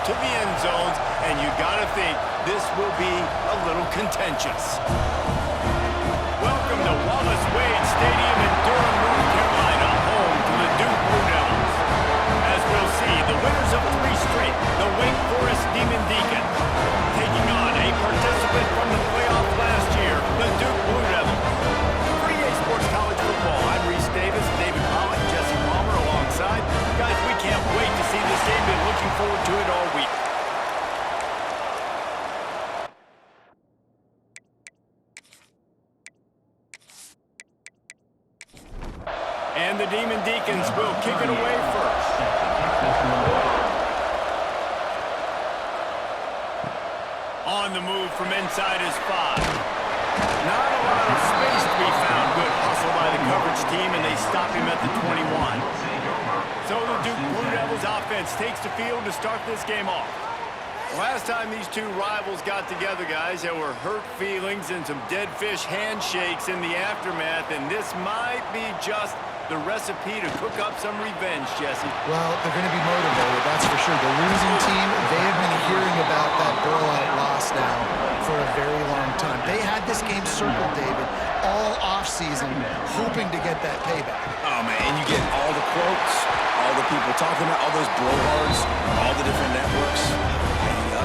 to the end zones, and you got to think this will be a little contentious. Welcome to Wallace Wade Stadium in Durham, North Carolina, home to the Duke Blue Devils. As we'll see, the winners of 3 straight, the Wake Forrest Demon Deacons, taking on a participant from the playoff last year, the Duke Blue Devils. For EA Sports College Football, I'm Reese Davis, David Pollock, Jesse Palmer alongside. Guys, we can't wait to see this game. Been looking forward to it all week. And the Demon Deacons will kick it away first. On the move from inside his 5. Not a lot of space to be found. Good hustle by the coverage team, and they stop him at the 21. So the Duke Blue Devils offense takes the field to start this game off. Last time these two rivals got together, guys, there were hurt feelings and some dead fish handshakes in the aftermath, and this might be just the recipe to cook up some revenge, Jesse. Well, they're going to be motivated, that's for sure. The losing team, they have been hearing about that blowout loss now for a very long time. They had this game circled, David, all offseason, hoping to get that payback. Oh, man, and you get all the quotes, all the people talking about all those blowhards, all the different networks,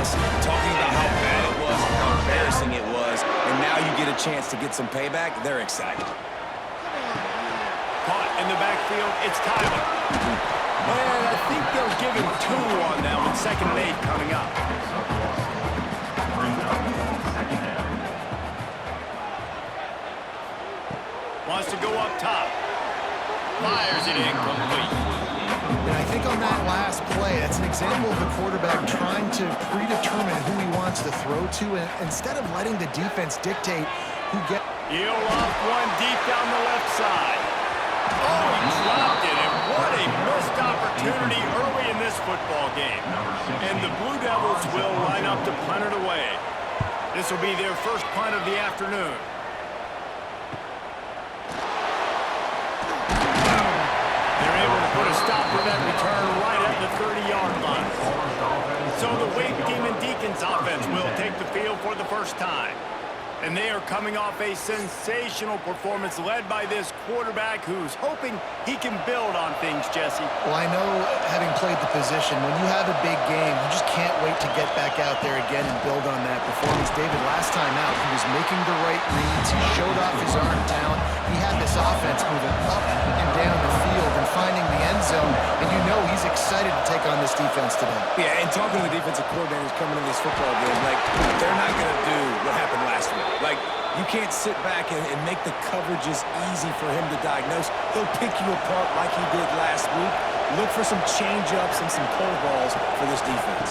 us talking about how bad it was and how embarrassing it was, and now you get a chance to get some payback. They're excited. Caught in the backfield, it's Tyler. And I think they'll give him 2 on that one. 2nd and 8 coming up. Wants to go up top. Fires it incomplete. And I think on that last play, that's an example of the quarterback trying to predetermine who he wants to throw to, and instead of letting the defense dictate who gets. He'll loft one deep down the left side. Oh, he dropped it, and what a missed opportunity early in this football game. And the Blue Devils will line up to punt it away. This will be their first punt of the afternoon. Put a stop to that return right at the 30-yard line. So the Wake Demon Deacons offense will take the field for the first time. And they are coming off a sensational performance led by this quarterback who's hoping he can build on things, Jesse. Well, I know, having played the position, when you have a big game, you just can't wait to get back out there again and build on that performance. David, last time out, he was making the right reads. He showed off his arm talent. He had this offense moving up and down the field and finding the end zone. And you know he's excited to take on this defense today. Yeah, and talking to the defensive coordinators coming into this football game, like, they're not going to do what happened last week. Like, you can't sit back and make the coverages easy for him to diagnose. He'll pick you apart like he did last week. Look for some change-ups and some curveballs for this defense.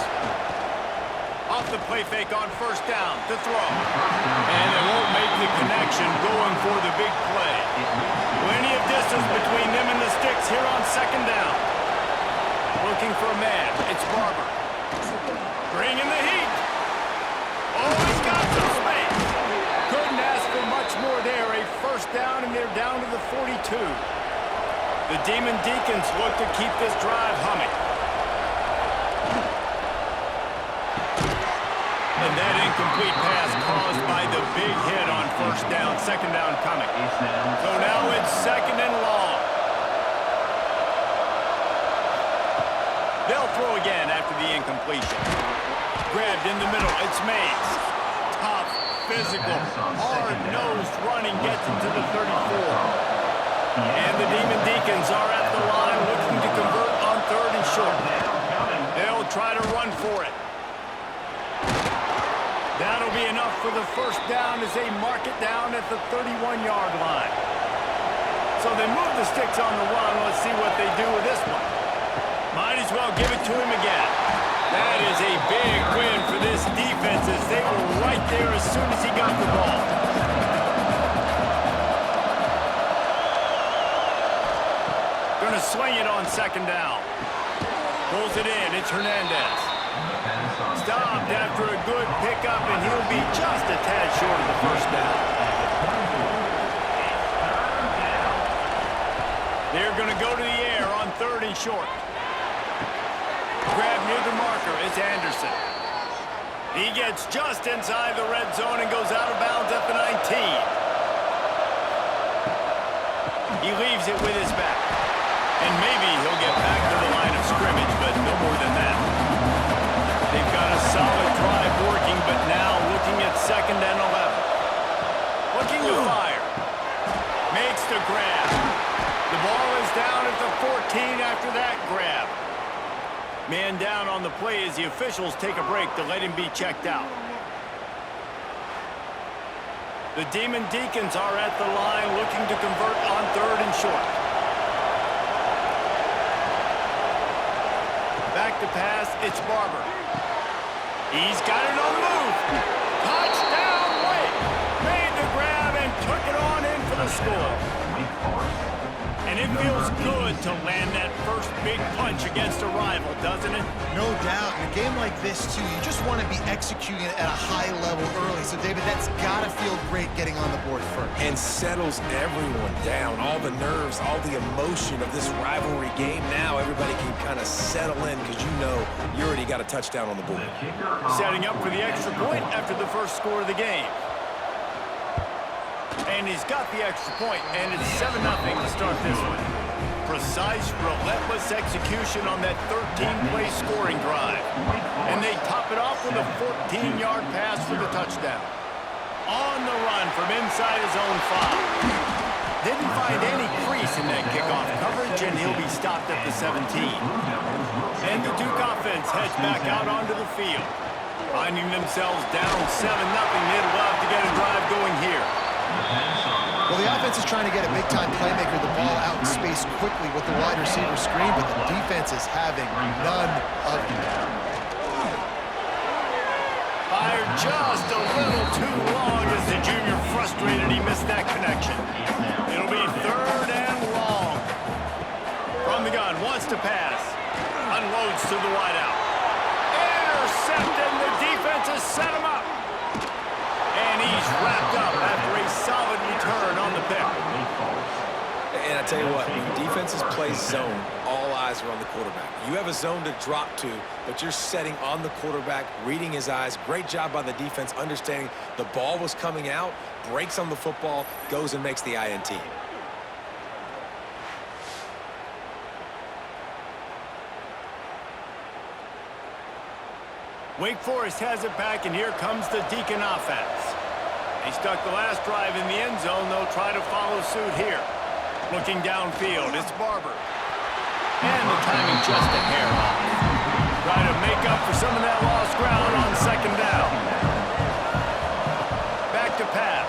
Off the play fake on 1st down to throw. And they won't make the connection going for the big play. Plenty of distance between them and the sticks here on 2nd down. Looking for a man. It's Barber. Bringing the heat. Oh, he's got some space. Couldn't ask for much more there. A 1st down, and they're down to the 42. The Demon Deacons look to keep this drive humming. And that incomplete pass caused by the big hit on 1st down. 2nd down coming. So now it's 2nd and long. They'll throw again after the incompletion. Grabbed in the middle. It's Mays. Tough, physical, hard-nosed running gets it to the 34. And the Demon Deacons are at the line looking to convert on 3rd and short. They'll try to run for it. That'll be enough for the 1st down as they mark it down at the 31-yard line. So they move the sticks on the run. Let's see what they do with this one. Might as well give it to him again. That is a big win for this defense as they were right there as soon as he got the ball. Gonna swing it on 2nd down. Pulls it in. It's Hernandez. Stopped after a good pickup, and he'll be just a tad short of the 1st down. They're going to go to the air on 3rd and short. Grab near the marker. is Anderson. He gets just inside the red zone and goes out of bounds at the 19. He leaves it with his back. And maybe he'll get back to the line of scrimmage, but no more than that. They've got a solid drive working, but now looking at 2nd and 11. Looking to fire. Makes the grab. The ball is down at the 14 after that grab. Man down on the play as the officials take a break to let him be checked out. The Demon Deacons are at the line looking to convert on 3rd and short. Back to pass, it's Barber. He's got it on the move. Touchdown, Wake. Made the grab and took it on in for the score. And it feels good to land that first big punch against a rival, doesn't it? No doubt. In a game like this, too, you just want to be executing it at a high level early. So, David, that's got to feel great getting on the board first. And settles everyone down. All the nerves, all the emotion of this rivalry game. Now everybody can kind of settle in because you know you already got a touchdown on the board. Setting up for the extra point after the first score of the game. And he's got the extra point, and it's 7-0 to start this one. Precise, relentless execution on that 13-play scoring drive. And they top it off with a 14-yard pass for the touchdown. On the run from inside his own 5. Didn't find any crease in that kickoff coverage, and he'll be stopped at the 17. And the Duke offense heads back out onto the field. Finding themselves down 7-0, they'd love to get a drive going here. Well, the offense is trying to get a big-time playmaker the ball out in space quickly with the wide receiver screen, but the defense is having none of it. Fired just a little too long as the junior frustrated. He missed that connection. It'll be 3rd and long. From the gun, wants to pass. Unloads to the wideout. Intercepted, the defense has set him up. And he's wrapped up after a solid return on the pick. And I tell you what, when defenses play zone, all eyes are on the quarterback. You have a zone to drop to, but you're setting on the quarterback, reading his eyes. Great job by the defense, understanding the ball was coming out, breaks on the football, goes and makes the INT. Wake Forest has it back, and here comes the Deacon offense. They stuck the last drive in the end zone. They'll try to follow suit here. Looking downfield, it's Barber. And the timing just a hair off. Try to make up for some of that lost ground on 2nd down. Back to pass.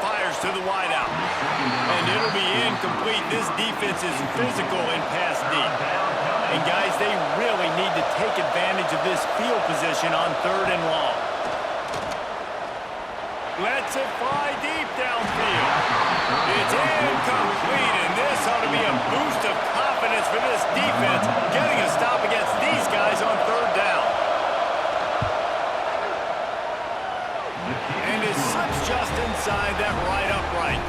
Fires to the wideout. And it'll be incomplete. This defense is physical and pass deep. And guys, they really need to take advantage of this field position on 3rd and long. Lets it fly deep downfield. It's incomplete, and this ought to be a boost of confidence for this defense, getting a stop against these guys on 3rd down. And it slips just inside that right upright.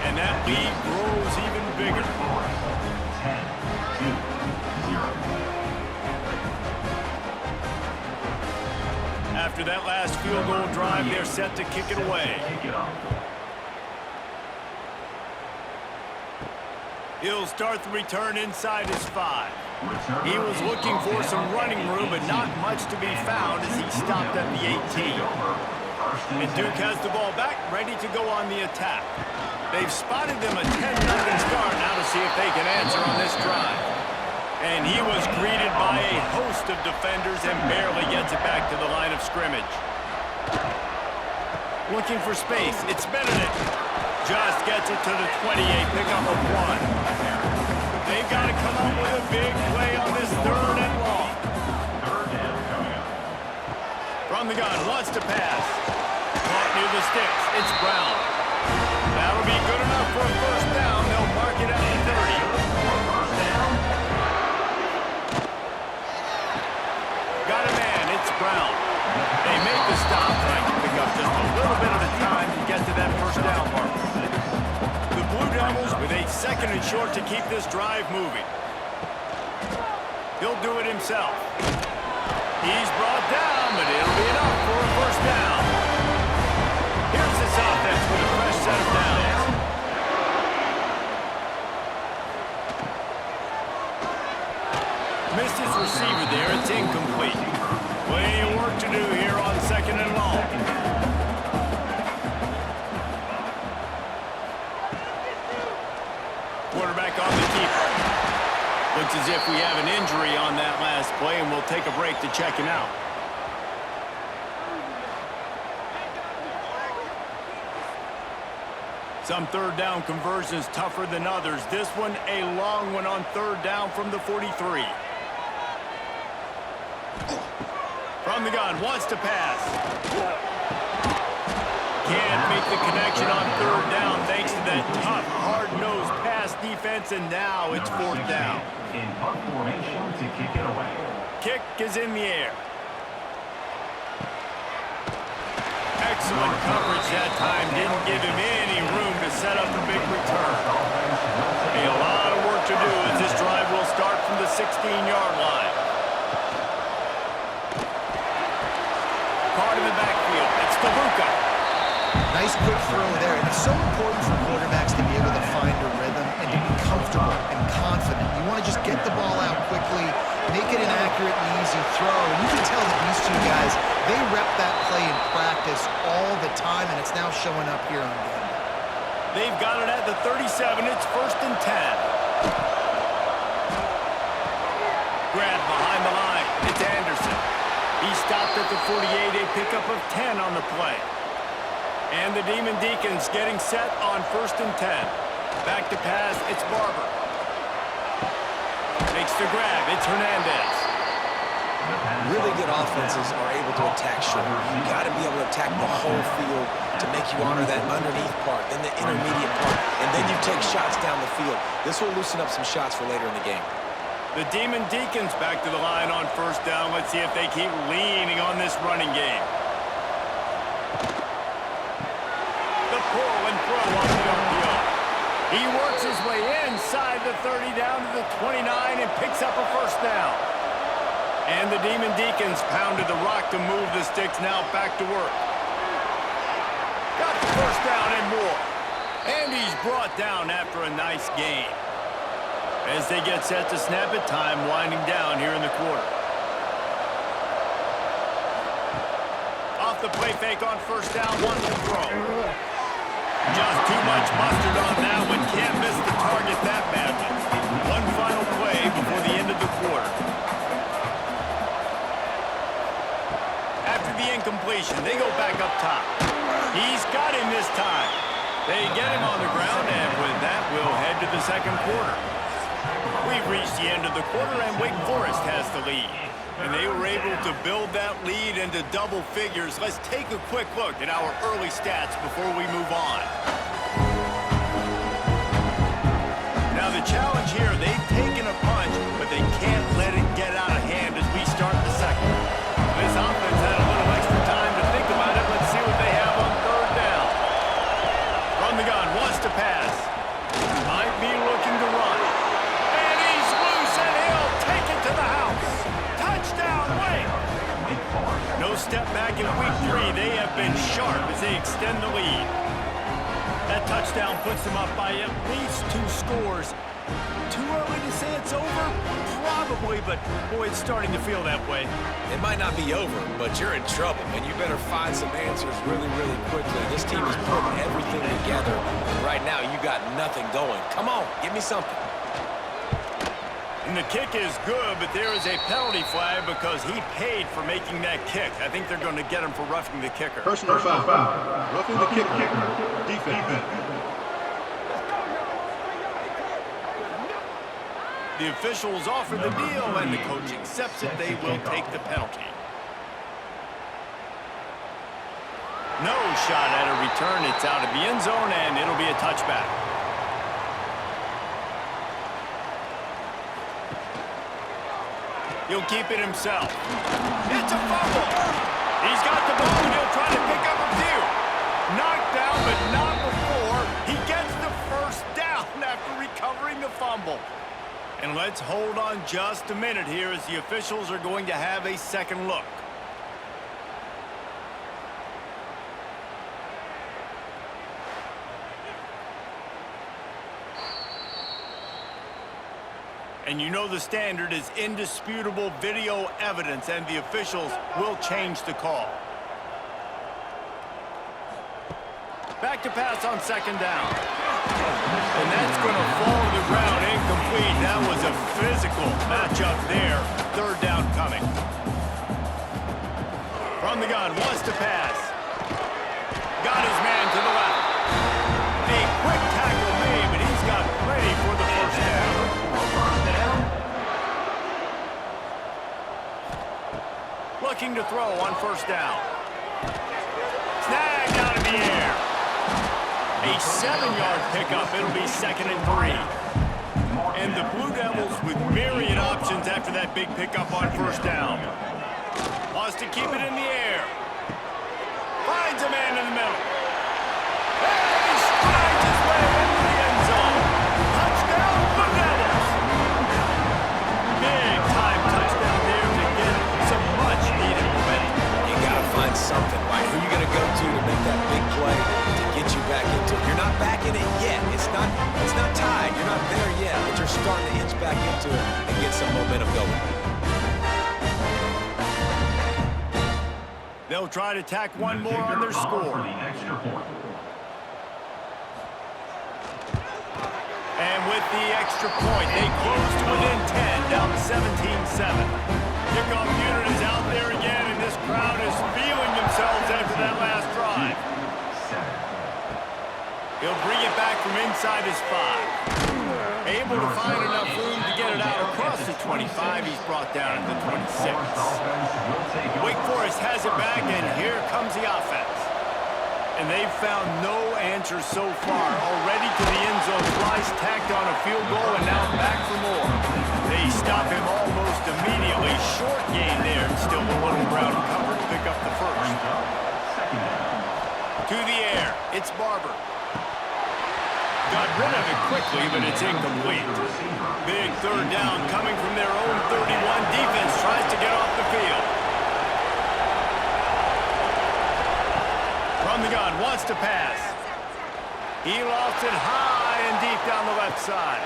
And that lead grows even bigger. After that last field goal drive, they're set to kick it away. He'll start the return inside his 5. He was looking for some running room, but not much to be found as he stopped at the 18. And Duke has the ball back, ready to go on the attack. They've spotted them a 10-0 start. Now to see if they can answer on this drive. And he was greeted by a host of defenders and barely gets it back to the line of scrimmage. Looking for space, it's Benedict. Just gets it to the 28, pickup of 1. They've got to come up with a big play on this 3rd and long. From the gun, wants to pass. Caught near the sticks, it's Brown. That'll be good enough for a 1st down. They'll mark it at the 30. Got a man, it's Brown. They make the stop, trying to pick up just a little bit at a time to get to that 1st down mark. The Blue Devils with a 2nd and short to keep this drive moving. He'll do it himself. He's brought down, but it'll be enough for a first down. Here's this offense with a fresh set of downs. Missed his receiver there. It's incomplete. Plenty of work to do here on 2nd and long. Quarterback on the keeper. Looks as if we have an injury on that last play, and we'll take a break to check him out. Some third down conversions tougher than others. This one, a long one on 3rd down from the 43. From the gun, wants to pass. Can't make the connection on 3rd down thanks to that tough, hard-nosed pass defense, and now it's 4th down. In punt formation to kick it away. Kick is in the air. Excellent coverage that time. Didn't give him any room to set up a big return. A lot of work to do as this drive will start from the 16-yard line. Caught in the backfield. It's DeLuca. Nice quick throw there. And it's so important for quarterbacks to be able to find a rhythm and to be comfortable and confident. You want to just get the ball out quickly, make it an accurate and easy throw. And you can tell that these two guys, they rep that play in practice all the time, and it's now showing up here on game. They've got it at the 37. It's 1st and 10. Grab behind the line. It's Anderson. He stopped at the 48, a pickup of 10 on the play. And the Demon Deacons getting set on 1st and 10. Back to pass, it's Barber. Makes the grab, it's Hernandez. Really good offenses are able to attack short. You got to be able to attack the whole field to make you honor that underneath part, then the intermediate part, and then you take shots down the field. This will loosen up some shots for later in the game. The Demon Deacons back to the line on 1st down. Let's see if they keep leaning on this running game. The pull and throw on the RPO. He works his way inside the 30 down to the 29 and picks up a 1st down. And the Demon Deacons pounded the rock to move the sticks, now back to work. Got the 1st down and more. And he's brought down after a nice gain. As they get set to snap it, time winding down here in the quarter. Off the play fake on 1st down, wants to throw. Just too much mustard on that one. Can't miss the target that badly. One final play before the end of the quarter. After the incompletion, they go back up top. He's got him this time. They get him on the ground, and with that, we'll head to the 2nd quarter. We've reached the end of the quarter, and Wake Forest has the lead. And they were able to build that lead into double figures. Let's take a quick look at our early stats before we move on. Now the challenge here, they've taken a punch, but they can't let it get out of hand as we start the 2nd. This offense had a little extra time to think about it. Let's see what they have on 3rd down. From the gun, wants to pass. Might be looking to run. And he's loose, and he'll take it to the house. Touchdown, Wake! No step back in week 3. They have been sharp as they extend the lead. That touchdown puts them up by at least 2 scores. Too early to say it's over? Probably, but boy, it's starting to feel that way. It might not be over, but you're in trouble, and you better find some answers really, really quickly. This team is putting everything together, and right now you got nothing going. Come on, give me something. And the kick is good, but there is a penalty flag because he paid for making that kick. I think they're going to get him for roughing the kicker. Personal foul. Roughing the kicker. Defense. The officials offer the deal, and the coach accepts it. They will take the penalty. No shot at a return. It's out of the end zone, and it'll be a touchback. He'll keep it himself. It's a fumble. He's got the ball, and he'll try to pick up a few. Knocked down, but not before. He gets the 1st down after recovering the fumble. And let's hold on just a minute here as the officials are going to have a second look. And you know the standard is indisputable video evidence, and the officials will change the call. Back to pass on second down. And that's going to fall to the ground incomplete. That was a physical matchup there. Third down coming. From the gun, wants to pass. Got his man to the left. A quick tackle made, but he's got plenty for the first down. Looking to throw on first down. Snagged out of the air. A 7-yard pickup. It'll be 2nd and 3. And the Blue Devils with myriad options after that big pickup on first down. Wants to keep it in the air. Finds a man in the middle. And he strides his way into the end zone. Touchdown, Blue Devils. Big time touchdown there to get some much needed momentum. You got to find something, right? Who are you going to go to make that big play to get you back into it? You're not back in it yet. It's not tied. You're not there yet, but you're starting to inch back into it and get some momentum going. They'll try to tack one more on their score. And with the extra point, they close to within 10, down 17-7. Kickoff unit is out there again, and this crowd is feeling themselves after that last drive. He'll bring it back from inside his 5. Able to find enough room to get it out across the 25. He's brought down at the 26. Wake Forrest has it back, and here comes the offense. And they've found no answer so far. Already to the end zone twice, tacked on a field goal, and now back for more. They stop him almost immediately. Short gain there, and still the little ground cover to pick up the first. To the air, it's Barber. Got rid of it quickly, but it's incomplete. Big third down coming from their own 31. Defense tries to get off the field. From the gun, wants to pass. He lost it high and deep down the left side.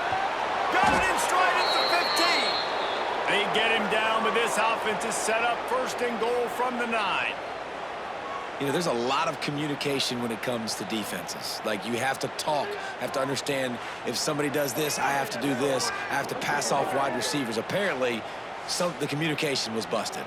Got it in stride at the 15. They get him down, but this offense is set up 1st and goal from the 9. You know, there's a lot of communication when it comes to defenses. Like, you have to talk, have to understand if somebody does this, I have to do this. I have to pass off wide receivers. Apparently, the communication was busted.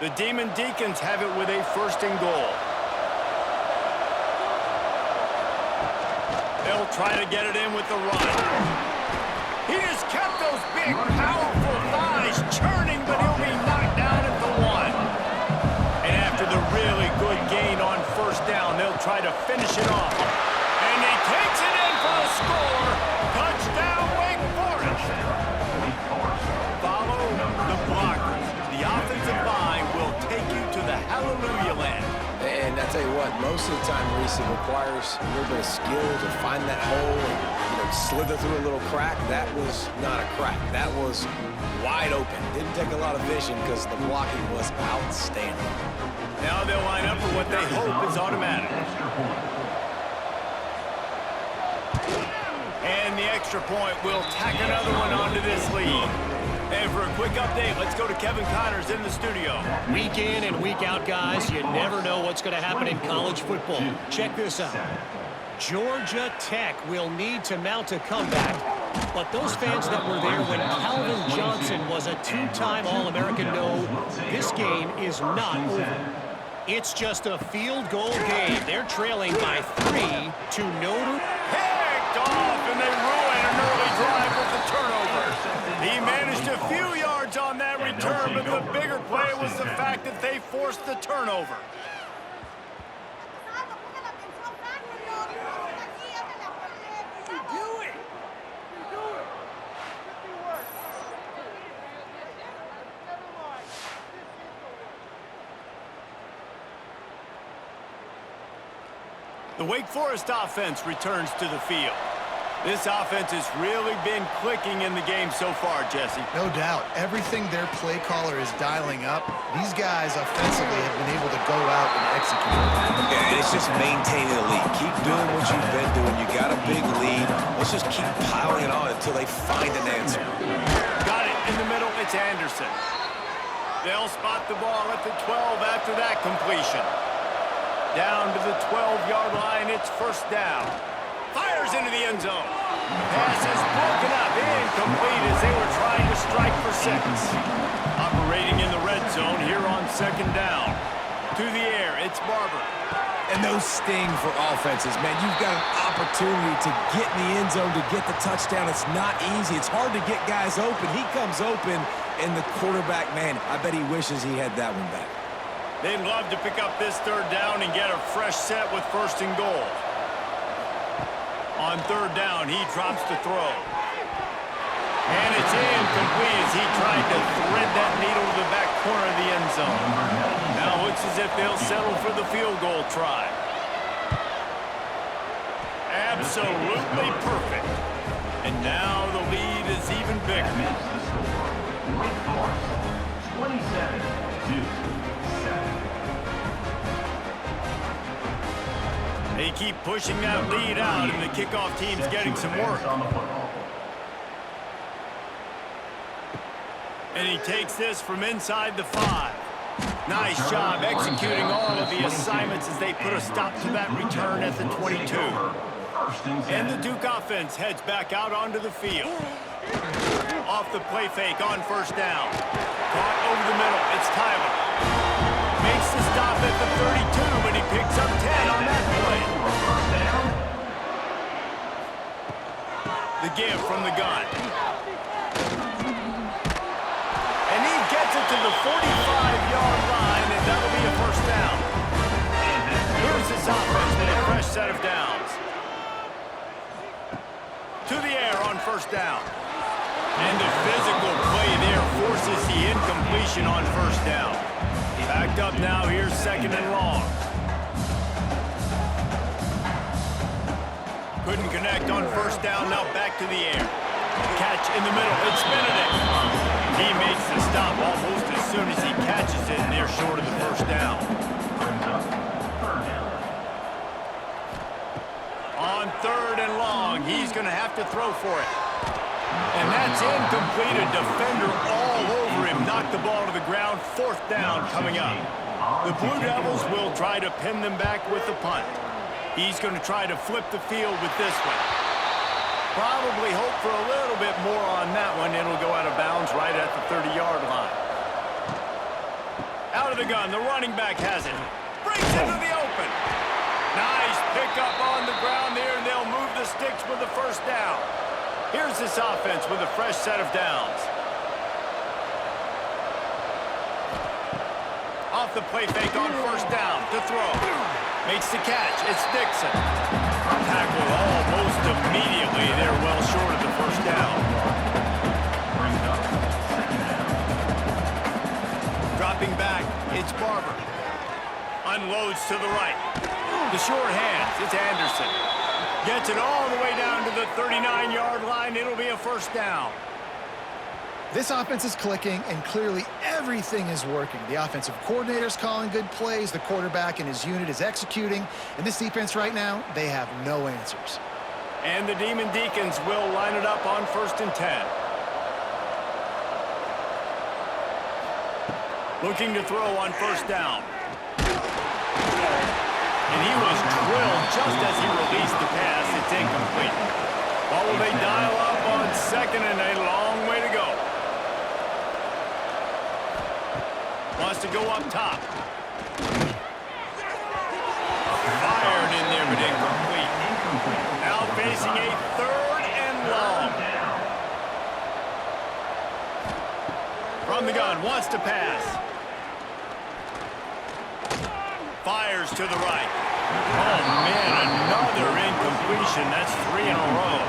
The Demon Deacons have it with a 1st and goal. They'll try to get it in with the run. He just kept those big, powerful thighs churning, but he'll be knocked down at the 1. And after the really good gain on first down, they'll try to finish it off. And he takes it in for a score. Touchdown, Wake Forest. Follow the blockers. The offensive line will take you to the hallelujah land. And I tell you what, most of the time, Reese, it requires a little bit of skill to find that hole and slither through a little crack. That was not a crack. That was wide open. Didn't take a lot of vision because the blocking was outstanding. Now they'll line up for what they hope is automatic. And the extra point will tack another one onto this lead. And for a quick update, let's go to Kevin Connors in the studio. Week in and week out, guys, you never know what's going to happen in college football. Check this out. Georgia Tech will need to mount a comeback, but those fans that were there when Calvin Johnson was a 2-time All-American know this game is not over. It's just a field goal game. They're trailing by 3 to Notre. Picked off, and they ruin an early drive with the turnover. He managed a few yards on that return, but the bigger play was the fact that they forced the turnover. The Wake Forest offense returns to the field. This offense has really been clicking in the game so far, Jesse. No doubt. Everything their play caller is dialing up, these guys offensively have been able to go out and execute. Yeah, and it's just maintaining the lead. Keep doing what you've been doing. You got a big lead. Let's just keep piling it on until they find an answer. Got it in the middle. It's Anderson. They'll spot the ball at the 12 after that completion. Down to the 12-yard line. It's first down. Fires into the end zone. Pass is broken up. Incomplete as they were trying to strike for 6. Operating in the red zone here on second down. To the air, it's Barber. And those sting for offenses, man. You've got an opportunity to get in the end zone to get the touchdown. It's not easy. It's hard to get guys open. He comes open, and the quarterback, man, I bet he wishes he had that one back. They'd love to pick up this third down and get a fresh set with first and goal. On third down, he drops to throw. And it's incomplete as he tried to thread that needle to the back corner of the end zone. Now it looks as if they'll settle for the field goal try. Absolutely perfect. And now the lead is even bigger. Wake Forest, 27-7. They keep pushing that lead out, and the kickoff team's getting some work. And he takes this from inside the 5. Nice job executing all of the assignments as they put a stop to that return at the 22. And the Duke offense heads back out onto the field. Off the play fake on first down. Caught over the middle. It's Tyler. Makes the stop at the 32, but he picks up 10 on that play. The give from the gun. And he gets it to the 45-yard line, and that'll be a first down. Here's this offense with a fresh set of downs. To the air on first down. And the physical play there forces the incompletion on first down. Backed up now, here's second and long. Couldn't connect on first down, now back to the air. Catch in the middle, it's Benedict. He makes the stop almost as soon as he catches it, and they're short of the first down. On third and long, he's going to have to throw for it. And that's incomplete. A defender all over him. Knocked the ball to the ground. Fourth down coming up. The Blue Devils will try to pin them back with the punt. He's going to try to flip the field with this one. Probably hope for a little bit more on that one. It'll go out of bounds right at the 30-yard line. Out of the gun. The running back has it. Brings it to the open. Nice pickup on the ground there, and they'll move the sticks with the first down. Here's this offense with a fresh set of downs. Off the play fake on first down to throw. Makes the catch. It's Dixon. Tackled almost immediately. They're well short of the first down. Dropping back, it's Barber. Unloads to the right. The short hands, it's Anderson. Gets it all the way down to the 39-yard line. It'll be a first down. This offense is clicking, and clearly everything is working. The offensive coordinator's calling good plays. The quarterback and his unit is executing. And this defense right now, they have no answers. And the Demon Deacons will line it up on first and 10. Looking to throw on first down. And he was drilled just as he released the pass. It's incomplete. Well, will they dial up on second and a long way to go? Wants to go up top. Fired in there, but incomplete. Now facing a third and long. From the gun, wants to pass. Fires to the right. Oh, man, another incompletion. That's 3 in a row.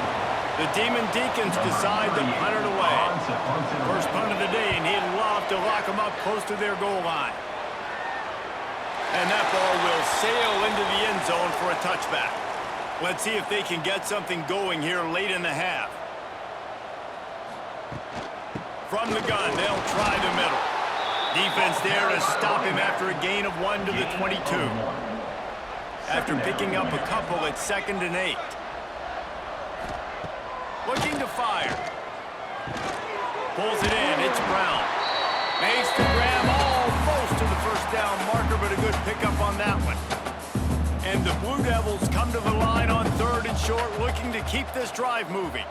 The Demon Deacons decide to punt it away. First punt of the day, and he'd love to lock them up close to their goal line. And that ball will sail into the end zone for a touchback. Let's see if they can get something going here late in the half. From the gun, they'll try the middle. Defense there to stop him after a gain of 1 to the 22. After picking up a couple at 2nd and 8. Looking to fire. Pulls it in. It's Brown. Makes the grab almost to the first down marker, but a good pickup on that one. And the Blue Devils come to the line on 3rd and short, looking to keep this drive moving.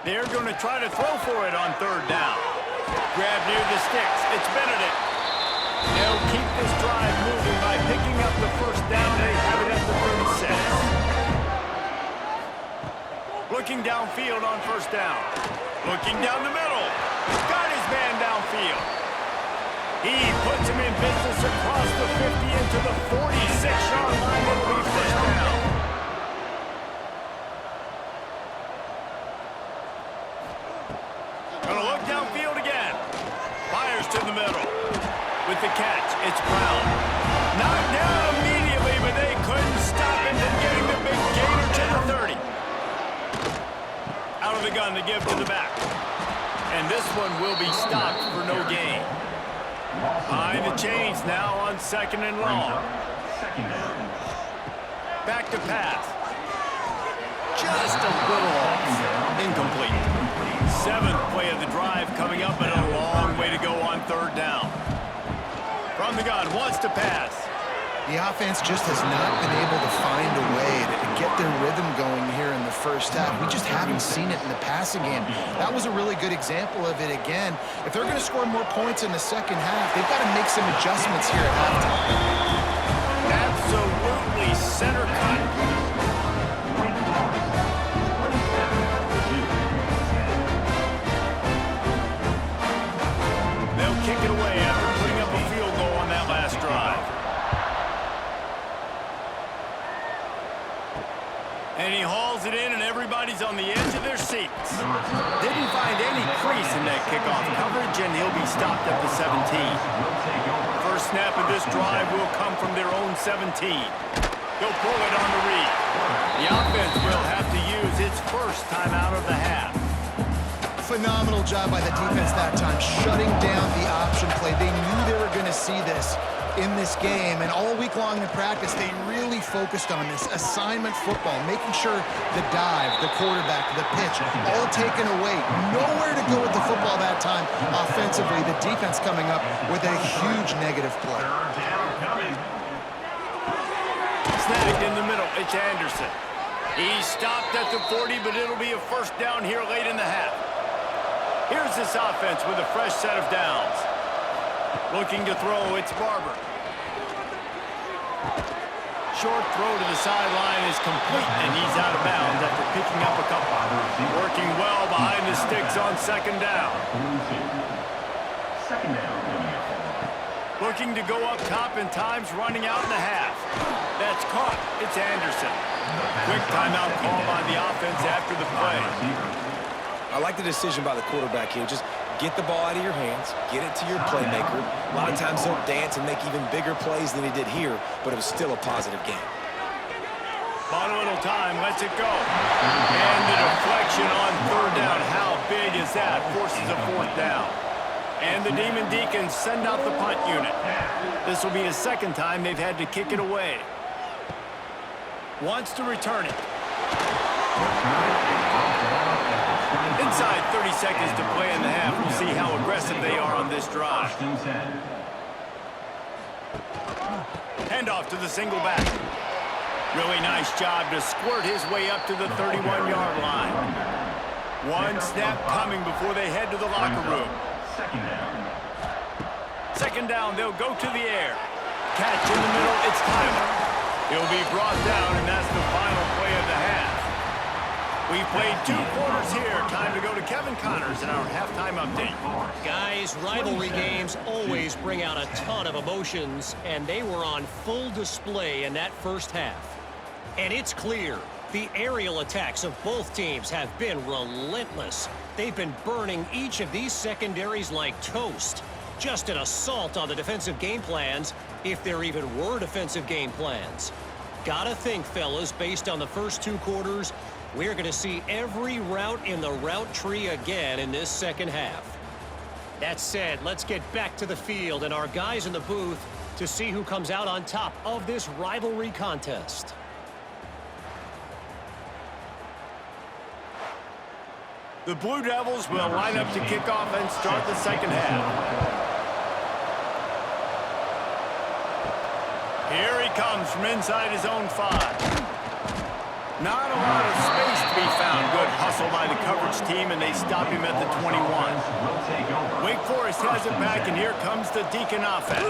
They're going to try to throw for it on 3rd down. Grab near the sticks. It's Benedict. They'll keep this drive moving by picking up the first down. They have it at the 36. Looking downfield on 1st down. Looking down the middle. Got his man downfield. He puts him in business across the 50 into the 46-yard line. It'll be 1st down. Gonna look downfield again. Fires to the middle. With the catch, it's Brown. Knocked down immediately, but they couldn't stop him from getting the big gainer to the 30. Out of the gun to give to the back. And this one will be stopped for no gain. Behind the chains now on 2nd and long. Back to pass. Just a little off. Incomplete. 7th play of the drive coming up, and a long way to go on 3rd down. From the gun, wants to pass. The offense just has not been able to find a way to get their rhythm going here in the first half. We just haven't seen it in the passing game. That was a really good example of it again. If they're going to score more points in the second half, they've got to make some adjustments here at halftime. Absolutely center cut. They'll kick it away after putting up a field goal on that last drive. And he hauls it in, and everybody's on the edge of their seats. Didn't find any crease in that kickoff coverage, and he'll be stopped at the 17. First snap of this drive will come from their own 17. He'll pull it on the read. The offense will have to use its first timeout of the half. Phenomenal job by the defense that time, shutting down the option play. They knew they were going to see this in this game, and all week long in practice, they really focused on this assignment football, making sure the dive, the quarterback, the pitch, all taken away. Nowhere to go with the football that time offensively. The defense coming up with a huge negative play. Snagged in the middle, it's Anderson. He stopped at the 40, but it'll be a first down here late in the half. Here's this offense with a fresh set of downs. Looking to throw, it's Barber. Short throw to the sideline is complete, and he's out of bounds after picking up a couple. Working well behind the sticks on 2nd down. Looking to go up top, and time's running out in the half. That's caught. It's Anderson. Quick timeout call by the offense after the play. I like the decision by the quarterback here. Just get the ball out of your hands, get it to your playmaker. A lot of times they'll dance and make even bigger plays than he did here, but it was still a positive game. Bought a little time, lets it go. And the deflection on 3rd down. How big is that? Forces a 4th down. And the Demon Deacons send out the punt unit. This will be the 2nd time they've had to kick it away. Wants to return it. Inside 30 seconds to play in the half. We'll see how aggressive they are on this drive. Handoff to the single back. Really nice job to squirt his way up to the 31-yard line. One snap coming before they head to the locker room. 2nd down, they'll go to the air. Catch in the middle, it's Tyler. He'll be brought down, and that's the final play of the half. We've played 2 quarters here. Time to go to Kevin Connors in our halftime update. Guys, rivalry games always bring out a ton of emotions, and they were on full display in that first half. And it's clear, the aerial attacks of both teams have been relentless. They've been burning each of these secondaries like toast. Just an assault on the defensive game plans, if there even were defensive game plans. Gotta think, fellas, based on the first 2 quarters, we're going to see every route in the route tree again in this second half. That said, let's get back to the field and our guys in the booth to see who comes out on top of this rivalry contest. The Blue Devils will line up to kick off and start the second half. Here he comes from inside his own 5. Not a lot of space to be found. Good hustle by the coverage team, and they stop him at the 21. Wake Forrest has it back, and here comes the Deacon offense.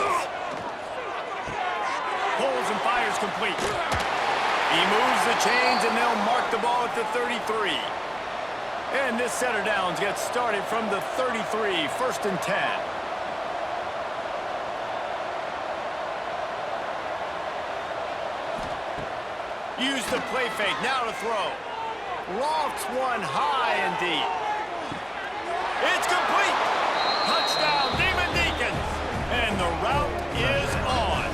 Pulls and fires complete. He moves the chains, and they'll mark the ball at the 33. And this set of downs gets started from the 33, 1st and 10. Use the play fake, now to throw. Lofts one high and deep. It's complete. Touchdown, Demon Deacons. And the route is on.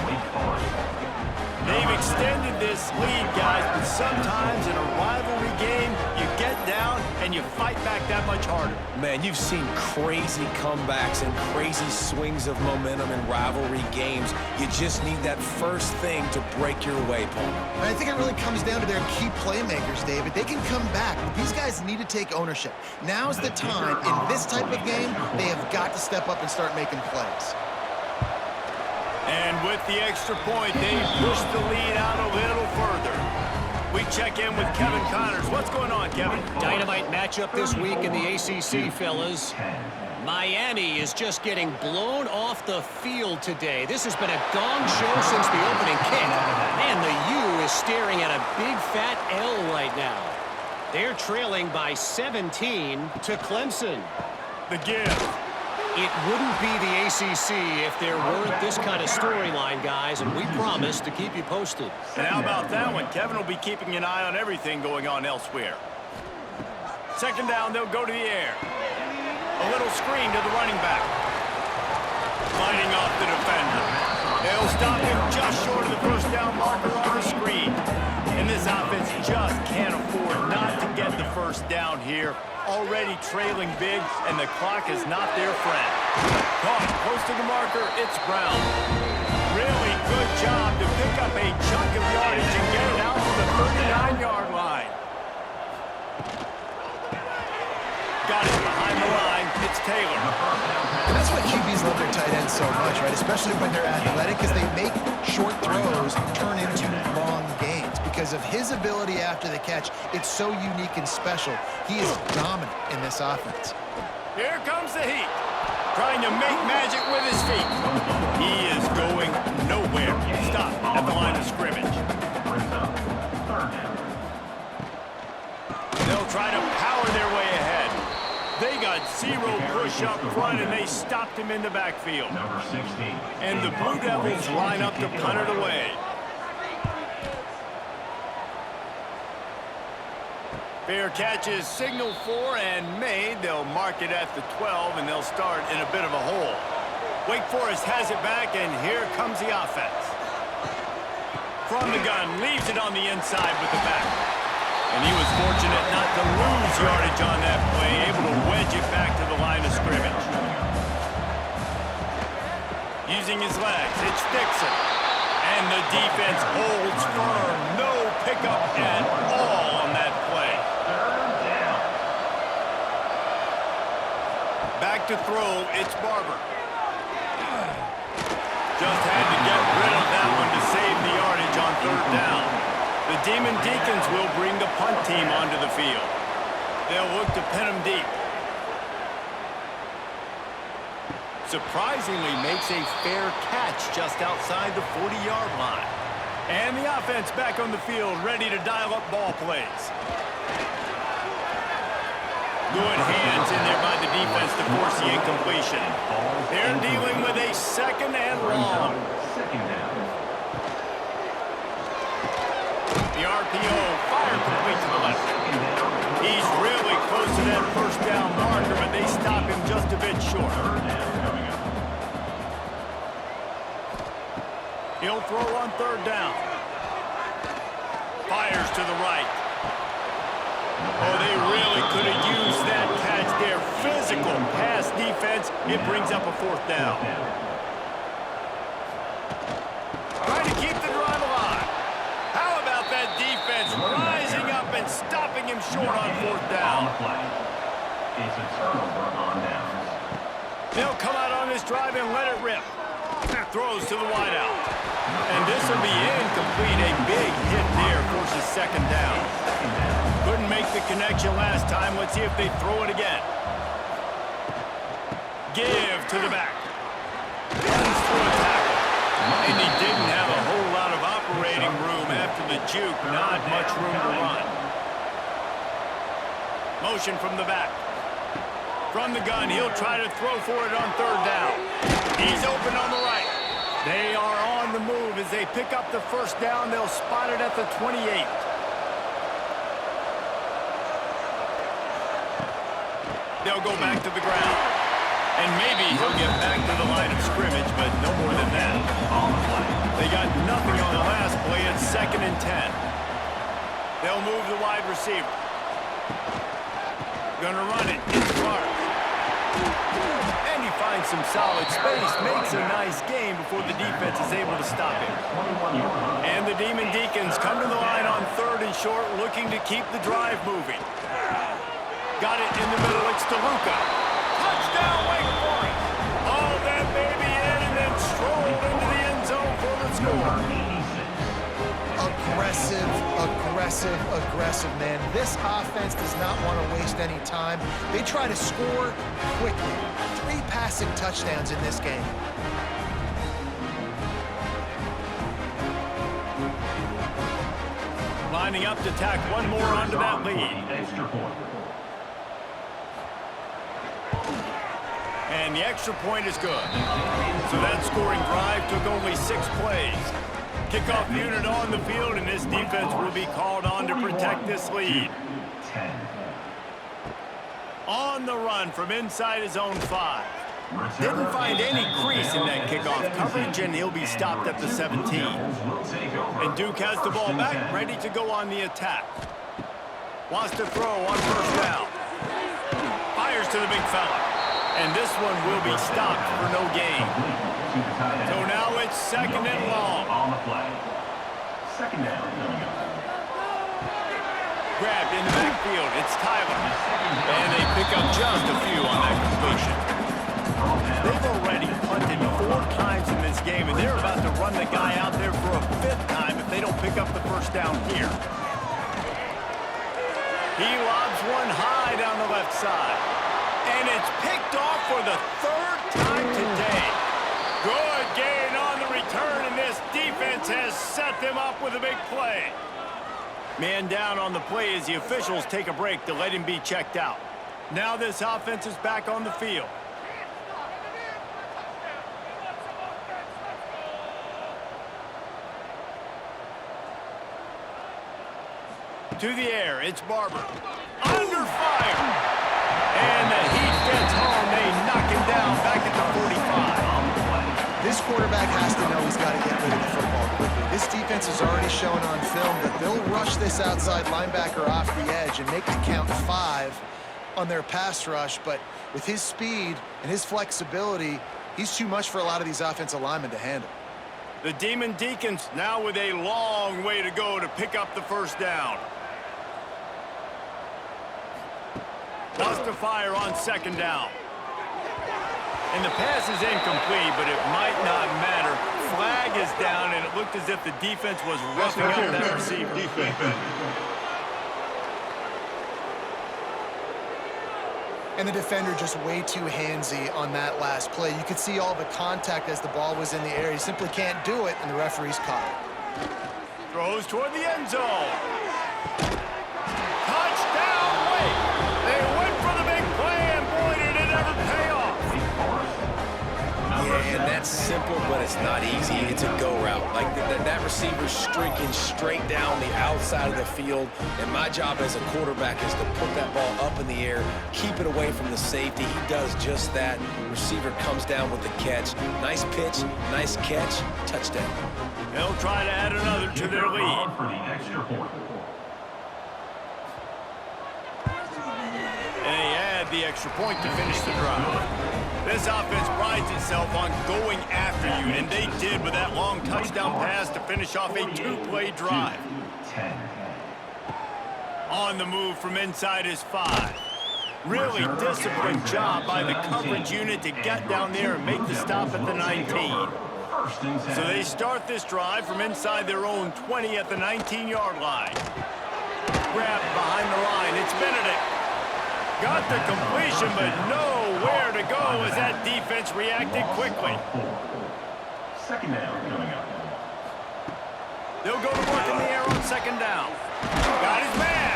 They've extended this lead, guys, but sometimes in a rivalry game, you get down and you fight back that much harder. Man, you've seen crazy comebacks and crazy swings of momentum in rivalry games. You just need that first thing to break your way, Paul. And I think it really comes down to their key playmakers, David. They can come back, but these guys need to take ownership. Now's the time. In this type of game, they have got to step up and start making plays. And with the extra point, they push the lead out a little further. We check in with Kevin Connors. What's going on, Kevin? Dynamite matchup this week in the ACC, fellas. Miami is just getting blown off the field today. This has been a gong show since the opening kick. And the U is staring at a big fat L right now. They're trailing by 17 to Clemson. The give. It wouldn't be the ACC if there weren't this kind of storyline, guys, and we promise to keep you posted. And how about that one? Kevin will be keeping an eye on everything going on elsewhere. Second down, they'll go to the air. A little screen to the running back. Fighting off the defender. They'll stop him just short of the first down marker on the screen. And this offense just can't afford not to get the first down here. Already trailing big, and the clock is not their friend. Caught close to the marker, it's Brown. Really good job to pick up a chunk of yardage and get it out to the 39-yard line. Got it behind the line, it's Taylor. And that's why QBs love their tight ends so much, right? Especially when they're athletic, because they make short throws turn into long gains. Because of his ability after the catch, it's so unique and special. He is dominant in this offense. Here comes the heat. Trying to make magic with his feet. He is going nowhere. Stop at the line of scrimmage. They'll try to power their way ahead. They got 0 push up front, and they stopped him in the backfield. Number 16. And the Blue Devils line up to punt it away. Fair catch is signaled for and made. They'll mark it at the 12, and they'll start in a bit of a hole. Wake Forest has it back, and here comes the offense. From the gun, leaves it on the inside with the back. And he was fortunate not to lose yardage on that play, able to wedge it back to the line of scrimmage. Using his legs, it's Dixon. And the defense holds firm. No pickup at all on that play. Back to throw, it's Barber. Just had to get rid of that one to save the yardage on 3rd down. The Demon Deacons will bring the punt team onto the field. They'll look to pin them deep. Surprisingly makes a fair catch just outside the 40-yard line. And the offense back on the field, ready to dial up ball plays. Good hands in there by the defense to force the incompletion. They're dealing with a 2nd and long. The RPO, fire complete to the left. He's really close to that first down marker, but they stop him just a bit short. He'll throw on 3rd down. Fires to the right. Oh, they really could have used that catch there. Physical pass defense. It brings up a 4th down. Trying to keep the drive alive. How about that defense rising up and stopping him short on 4th down? It's a turnover on downs. They'll come out on this drive and let it rip. Throws to the wideout. And this will be incomplete. A big hit there forces 2nd down. Couldn't make the connection last time. Let's see if they throw it again. Give to the back. Runs through a tackle. And he didn't have a whole lot of operating room after the juke. Not much room to run. Motion from the back. From the gun, he'll try to throw for it on 3rd down. He's open on the right. They are on the move as they pick up the 1st down. They'll spot it at the 28. They'll go back to the ground. And maybe he'll get back to the line of scrimmage, but no more than that. They got nothing on the last play. It's 2nd and 10. They'll move the wide receiver. Gonna run it. It's Clark. And he finds some solid space. Makes a nice game before the defense is able to stop him. And the Demon Deacons come to the line on 3rd and short, looking to keep the drive moving. Got it in the middle. It's DeLuca. Touchdown, Wake Forrest. All that baby in and then strolled into the end zone for the score. Aggressive, man. This offense does not want to waste any time. They try to score quickly. 3 passing touchdowns in this game. Lining up to tack one more onto that lead. Extra point. And the extra point is good. So that scoring drive took only 6 plays. Kickoff unit on the field, and this defense will be called on to protect this lead. 10. On the run from inside his own 5. Didn't find any crease in that kickoff coverage, and he'll be stopped at the 17. And Duke has the ball back, ready to go on the attack. Wants to throw on 1st down. Fires to the big fella. And this one will be stopped for no gain. So now it's 2nd and long. On the play. 2nd down. Grabbed in the backfield. It's Tyler. And they pick up just a few on that completion. They've already punted 4 times in this game, and they're about to run the guy out there for a 5th time if they don't pick up the 1st down here. He lobs one high down the left side. And it's picked off for the 3rd time today. Good gain on the return, and this defense has set them up with a big play. Man down on the play as the officials take a break to let him be checked out. Now this offense is back on the field. To the air, it's Barber. Under fire. And the heat gets home. They knock him down back at the 45. This quarterback has to know he's got to get rid of the football quickly. This defense has already shown on film that they'll rush this outside linebacker off the edge and make it count 5 on their pass rush. But with his speed and his flexibility, he's too much for a lot of these offensive linemen to handle. The Demon Deacons now with a long way to go to pick up the 1st down. Wants to fire on 2nd down. And the pass is incomplete, but it might not matter. Flag is down, and it looked as if the defense was roughing up that receiver. And the defender just way too handsy on that last play. You could see all the contact as the ball was in the air. He simply can't do it, and the referee's caught it. Throws toward the end zone. Touchdown, Wake! They went for the big play, and boy, did it ever pay off. Yeah, and that's simple, but it's not easy. It's a go route. Like that receiver's streaking straight down the outside of the field, and my job as a quarterback is to put that ball up in the air, keep it away from the safety. He does just that. Receiver comes down with the catch. Nice pitch, nice catch, touchdown. They'll try to add another to their lead. For the extra point. And they add the extra point to finish the drive. This offense prides itself on going after you, and they did with that long touchdown pass to finish off a two-play drive. 10. On the move from inside his 5. Really disciplined job by the coverage unit to get down there and make the stop at the 19. So they start this drive from inside their own 20 at the 19-yard line. Grabbed behind the line. It's Benedict. Got the completion, but nowhere to go as that defense reacted quickly. Second down coming up. They'll go to work in the air on second down. Got his man.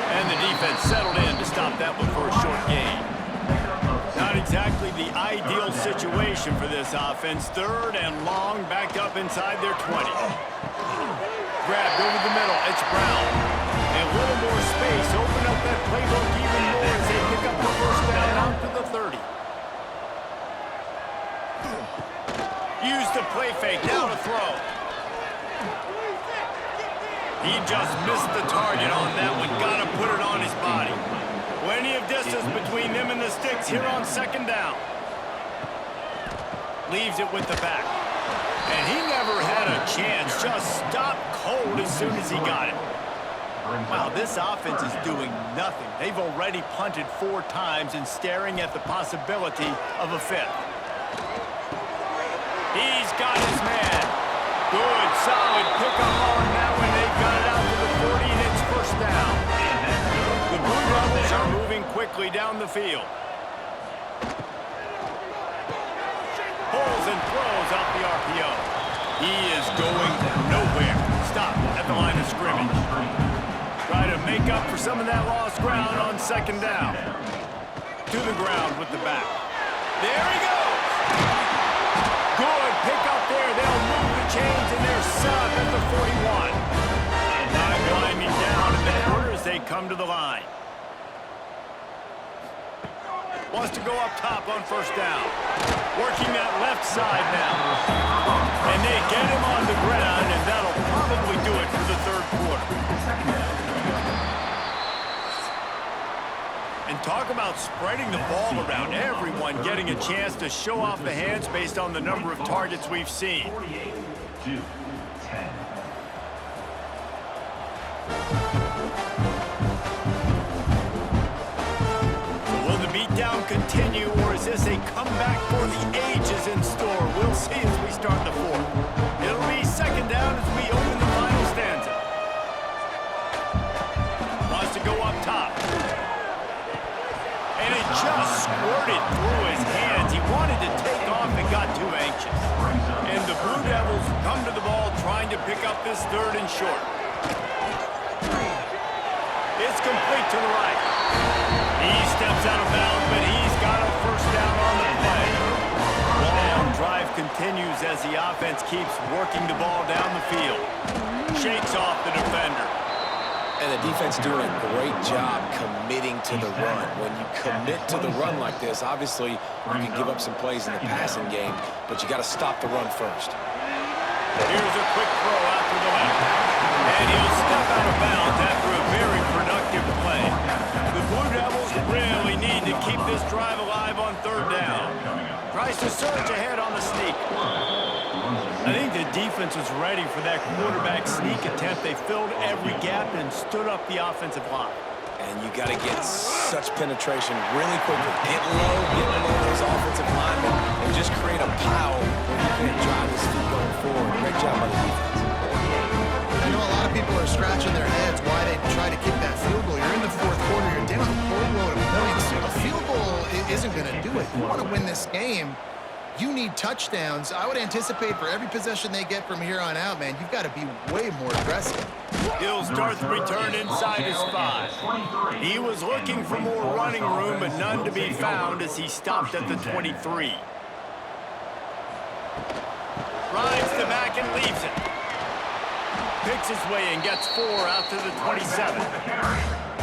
And the defense settled in to stop that one for a short gain. Not exactly the ideal situation for this offense. Third and long, backed up inside their 20. Grabbed over the middle. It's Brown. A little more space. Open up that playbook even more as they pick up the first down out to the 30. Use the play fake. Now to throw. He just missed the target on that one. Got to put it on his body. Plenty of distance between them and the sticks here on second down. Leaves it with the back. And he never had a chance. Just stopped cold as soon as he got it. Wow, this offense is doing nothing. They've already punted 4 times and staring at the possibility of a 5th. He's got his man. Good, solid pickup on that one. They've got it out to the 40, and it's first down. The Blue Devils are moving quickly down the field. Pulls and throws off the RPO. He is going nowhere. Stop at the line of scrimmage. Try to make up for some of that lost ground on second down. To the ground with the back. There he goes. Good pick up there. They'll move the chains, and they're set up at the 41. Time winding down in the quarter as they come to the line. Wants to go up top on first down. Working that left side now. And they get him on the ground, and that'll probably do it for the third quarter. And talk about spreading the ball around. Everyone getting a chance to show off the hands based on the number of targets we've seen. 48-10. Will the beatdown continue, or is this a comeback for the ages in store? We'll see as we start the fourth. It'll be second down as we open the final stanza. Wants to go up top. And it just squirted through his hands. He wanted to take off and got too anxious. And the Blue Devils come to the ball trying to pick up this third and short. It's complete to the right. He steps out of bounds, but he's got a first down on the play. Long drive continues as the offense keeps working the ball down the field. Shakes off the defender. And the defense doing a great job committing to the run. When you commit to the run like this, obviously you can give up some plays in the passing game, but you got to stop the run first. Here's a quick throw out to the left. And he'll step out of bounds after a very productive play. The Blue Devils really need to keep this drive alive on third down. Tries to surge ahead on the sneak. I think the defense was ready for that quarterback sneak attempt. They filled every gap and stood up the offensive line. And you got to get such penetration really quickly. Get below those offensive linemen, and just create a pile where you can't drive this feet going forward. Great job by the defense. I know a lot of people are scratching their heads why they try to kick that field goal. You're in the fourth quarter. You're down a boatload of points. A field goal isn't going to do it. You want to win this game, you need touchdowns. I would anticipate for every possession they get from here on out, man, you've got to be way more aggressive. He'll start the return inside his 5. He was looking for more running room, but none to be found as he stopped at the 23. Rides the back and leaves it. Picks his way and gets 4 out to the 27.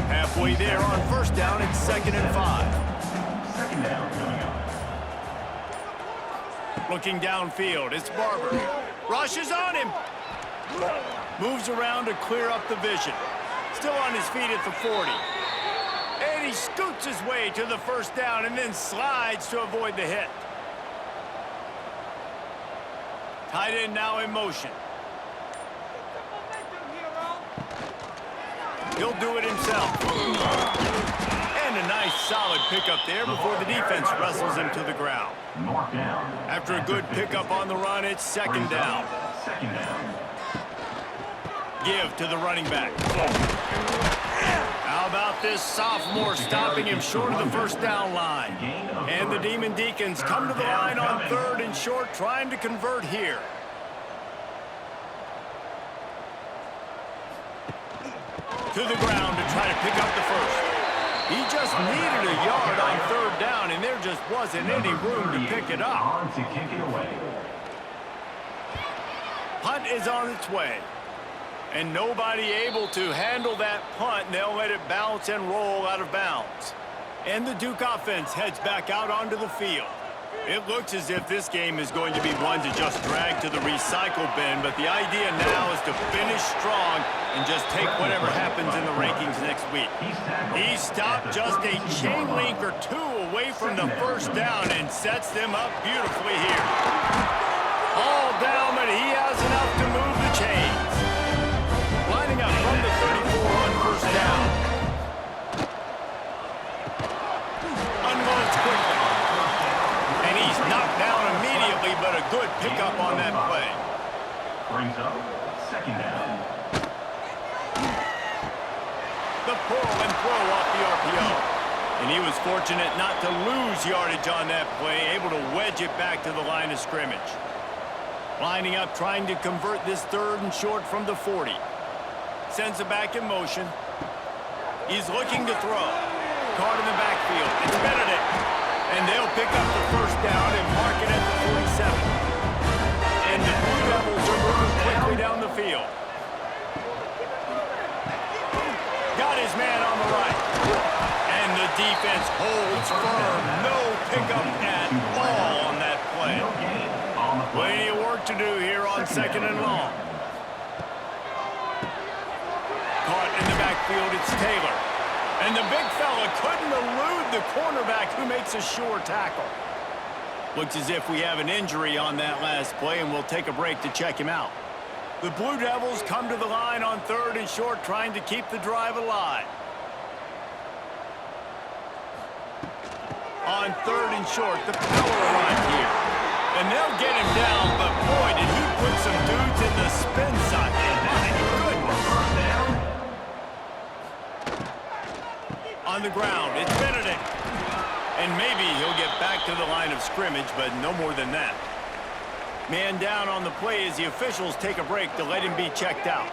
Halfway there on first down, it's 2nd and 5. Second down coming up. Looking downfield, it's Barber. Rushes on him. Moves around to clear up the vision. Still on his feet at the 40. And he scoots his way to the first down and then slides to avoid the hit. Tight end now in motion. He'll do it himself. And a nice solid pickup there before the defense wrestles him to the ground. After a good pickup on the run, it's second down. Give to the running back. How about this sophomore stopping him short of the first down line? And the Demon Deacons come to the line on third and short, trying to convert here. To the ground to try to pick up the first. He just needed a yard on third down, and there just wasn't any room to pick it up. Punt is on its way. And nobody able to handle that punt, and they'll let it bounce and roll out of bounds. And the Duke offense heads back out onto the field. It looks as if this game is going to be one to just drag to the recycle bin, but the idea now is to finish strong and just take whatever happens in the rankings next week. He stopped just a chain link or two away from the first down and sets them up beautifully here. All down, but he has enough to move the chains. Lining up from the 34 on first down. Unloads quickly. And he's knocked down immediately, but a good pickup on that play. Brings up second down. The pull and throw off the RPO. And he was fortunate not to lose yardage on that play, able to wedge it back to the line of scrimmage. Lining up, trying to convert this third and short from the 40. Sends it back in motion. He's looking to throw. Caught in the backfield. It's Benedict. And they'll pick up the first down and mark it at the 47. And the Blue Devils are moving quickly down the field. Got his man on the right. And the defense holds firm. No pickup at all on that play. Plenty of work to do here on second and long. Caught in the backfield, it's Taylor. And the big fella couldn't elude the cornerback who makes a sure tackle. Looks as if we have an injury on that last play, and we'll take a break to check him out. The Blue Devils come to the line on third and short, trying to keep the drive alive. On third and short, the power run here. And they'll get him down, but boy, did he put some dudes in the spin socket. My goodness. On the ground, it's Benedict. And maybe he'll get back to the line of scrimmage, but no more than that. Man down on the play as the officials take a break to let him be checked out.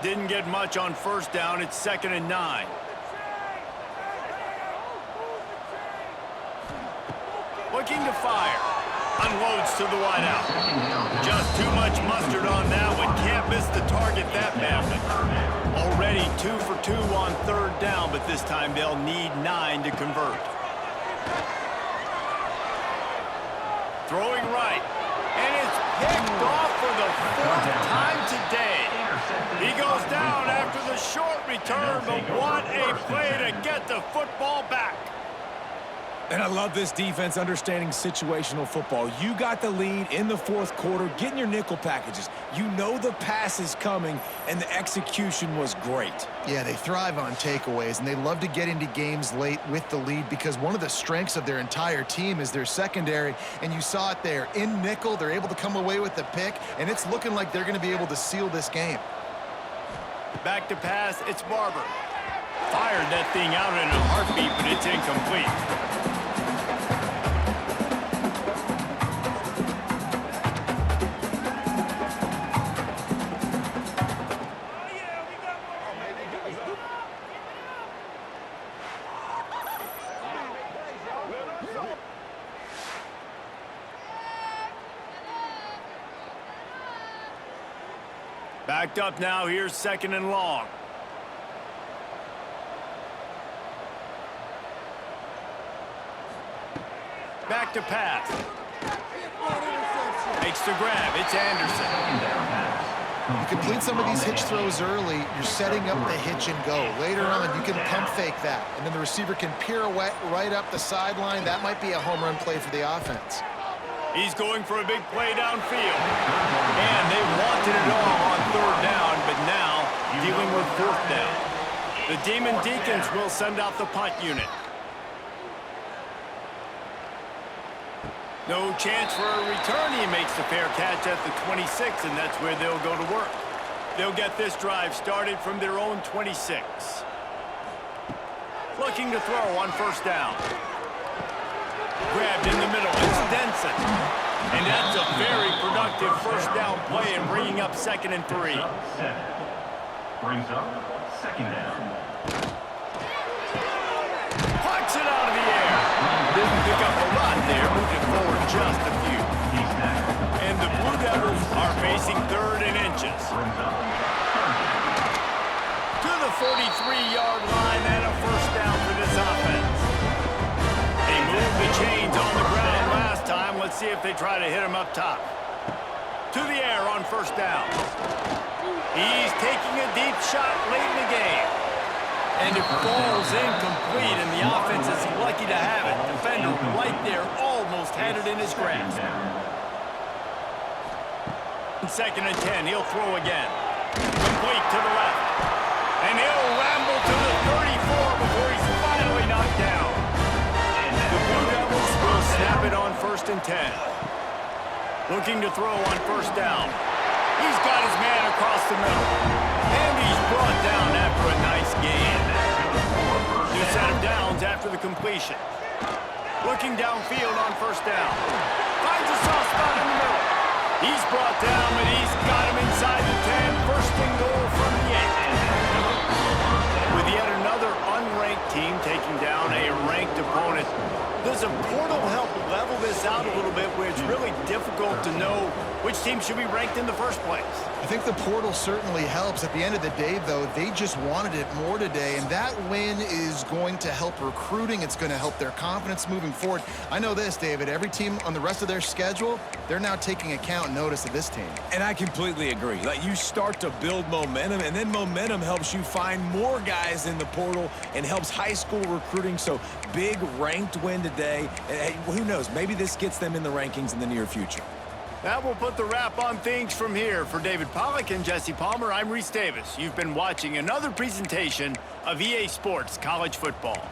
Didn't get much on first down. It's 2nd and 9. Looking to fire. Unloads to the wideout. Just too much mustard on that one. Can't miss the target that badly. Already 2 for 2 on third down, but this time they'll need 9 to convert. Throwing right. And it's picked off for the 4th time today. He goes down after the short return, but what a play to get the football back. And I love this defense understanding situational football. You got the lead in the 4th quarter, getting your nickel packages. You know the pass is coming, and the execution was great. Yeah, they thrive on takeaways, and they love to get into games late with the lead because one of the strengths of their entire team is their secondary, and you saw it there. In nickel, they're able to come away with the pick, and it's looking like they're going to be able to seal this game. Back to pass, it's Barber. Fired that thing out in a heartbeat, but it's incomplete. Backed up now, here's 2nd and long. Back to pass. Makes the grab. It's Anderson. You complete some of these hitch throws early, you're setting up the hitch and go. Later on, you can pump fake that, and then the receiver can pirouette right up the sideline. That might be a home run play for the offense. He's going for a big play downfield. And they wanted it all on third down, but now dealing with fourth down. The Demon Deacons will send out the punt unit. No chance for a return. He makes the fair catch at the 26, and that's where they'll go to work. They'll get this drive started from their own 26. Looking to throw on first down. Grabbed in the middle. It's Denson. And that's a very productive first down play and bringing up 2nd and 3. Brings up 2nd down. Pucks it out of the air. Didn't pick up a lot there, moving forward just a few. And the Blue Devils are facing 3rd and inches. To the 43-yard line and a first down for this offense. They moved the chains on the ground last time. Let's see if they try to hit him up top. To the air on first down. He's taking a deep shot late in the game. And it falls incomplete, and the offense is lucky to have it. Defender right there almost had it in his grasp. 2nd and 10, he'll throw again. Complete to the left. And he'll ramble to the 34 before he's finally knocked down. The Blue Devils will snap it on 1st and 10. Looking to throw on first down. He's got his man across the middle. And he's brought down after a nice gain. New set of downs after the completion. Looking downfield on first down. Finds a soft spot in the middle. He's brought down, but he's got him inside the 10. First and goal from the 8. With yet another unranked team taking down a ranked opponent, does a portal help level this out a little bit where it's really difficult to know which team should be ranked in the first place? I think the portal certainly helps. At the end of the day, though, they just wanted it more today, and that win is going to help recruiting. It's going to help their confidence moving forward. I know this, David, every team on the rest of their schedule, they're now taking account and notice of this team. And I completely agree. Like, you start to build momentum, and then momentum helps you find more guys in the portal and helps high school recruiting. So big ranked win today. And who knows, maybe this gets them in the rankings in the near future. That will put the wrap on things from here. For David Pollack and Jesse Palmer, I'm Reese Davis. You've been watching another presentation of EA Sports College Football.